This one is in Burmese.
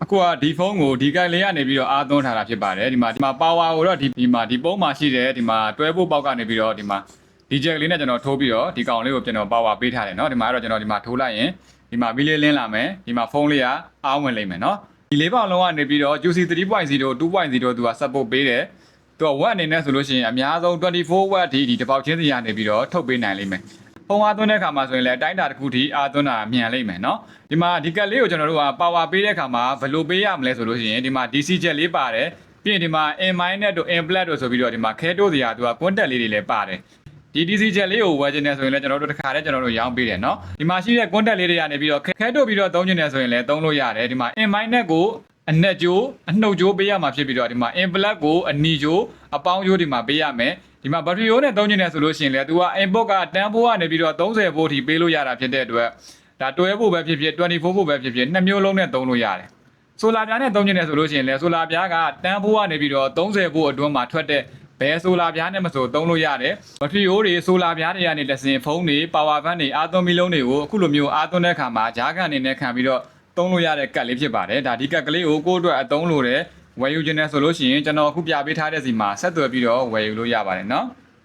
အခုကဒီဖုန်းကိုဒီကက်လေးကနေပြီးတော့အားသွင်းထားတာဖြစ်ပါတယ်ဒီမှာ power ကိုတော့ဒီပုံးမှာရှိတယ်ဒီမှာတွဲဖို့ပေါက်ကနေပြီးတော့ဒီမှာဒီဂျက်ကလေးနဲ့ကျွန်တော်ထိုးပြီးတော့ဒီကောင်လေးကိုကျွန်တော် power ပေးထားတယ်เนาะဒီမှာတော့ကျွန်တော်ဒီမှာထိုးလိုက်ရင်ဒီမှာဘီလေးလင်းလာမယ်ဒီမှာဖုန်းလေးကအားဝင်လိမ့်မယ်เนาะဒီလေးပေါက်လုံးကနေပြီးတော့ QC 3.0 2.0 သူက support ပေးတယ်သူက watt အနေနဲ့ဆိုလို့ရှိရင်အများဆုံး24 watt ဒီတစ်ပေါက်ချင်းစီကနေပြီးတော့ထုတ်ပေးနိုင်လိမ့်မယ်ဖုန်းအားသွင်းတဲ့အခါမှာဆိုရင်လည်းအတိုင်းအတာတစ်ခုထိအားသွင်းတာမြန်လိမ့်မယ်เนาะဒီမှာဒီကက်လေးကိုကျွန်တော်တို့က power ပေးတဲ့အခါမှာဘယ်လိုပေးရမလဲဆိုလို့ရှိရင်ဒီမှာ DC jet လေးပါတယ်ပြီးရင်ဒီမှာ in minus တို့ in plus တို့ဆိုပြီးတော့ဒီမှာခဲတိုးစရာသူက contact လေးတွေလည်းပါတယ်ဒီ DC jet လေးကိုဝယ်ချင်တယ်ဆိုရင်လည်းကျွန်တော်တို့တစ်ခါတည်းကျွန်တော်တို့ရောင်းပေးတယ်เนาะဒီမှာရှိတဲ့ contact လေးတွေကနေပြီးတော့ခဲတိုးပြီးတော့သုံးချင်တယ်ဆိုရင်လည်းသုံးလို့ရတယ်ဒီမှာ in minus ကိုအနက်ကျိုးအနှုတ်ကျိုးပေးရမှာဖြစ်ပြီးတော့ဒီမှာ in plus ကိုအနီကျိုးအပေါင်းကျိုးဒီမှာပေးရမယ်ဒီမှာ battery ရိုးနဲ့သုံးချင်တယ်ဆိုလို့ရှိရင်လည်းသူက input ကတန်းဖိုးကနေပြီးတော့30 volt ထိပေးလို့ရတာဖြစ်တဲ့အတွက်ဒါတွဲဖို့ပဲဖြစ်ဖြစ်24ဖို့ပဲဖြစ်ဖြစ်နှစ်မျိုးလုံးနဲ့သုံးလို့ရတယ်ဆိုလာပြားနဲ့သုံးချင်တယ်ဆိုလို့ရှိရင်လည်းဆိုလာပြားကတန်းဖိုးကနေပြီးတော့30ဖို့အတွင်းမှာထွက်တဲ့ဘယ်ဆိုလာပြားနဲ့မဆိုသုံးလို့ရတယ်ဘက်ထရီရိုးတွေဆိုလာပြားတွေကနေလက်စင်ဖုန်းတွေ power bank တွေအားသွင်းပြီးလုံးတွေကိုအခုလိုမျိုးအားသွင်းတဲ့အခါမှာဂျားကန်အနေနဲ့ခံပြီးတော့သုံးလို့ရတဲ့ကတ်လေးဖြစ်ပါတယ်ဒါဒီကတ်ကလေးကိုကိုယ့်အတွက်အသုံးလို့တယ်ဝယ်ယူခြင်းနဲ့ဆိုလို့ရှိရင်ကျွန်တော်အခုပြပေးထားတဲ့စီမှာဆက်သွယ်ပြီးတော့ဝယ်ယူလို့ရပါတယ်เนาะ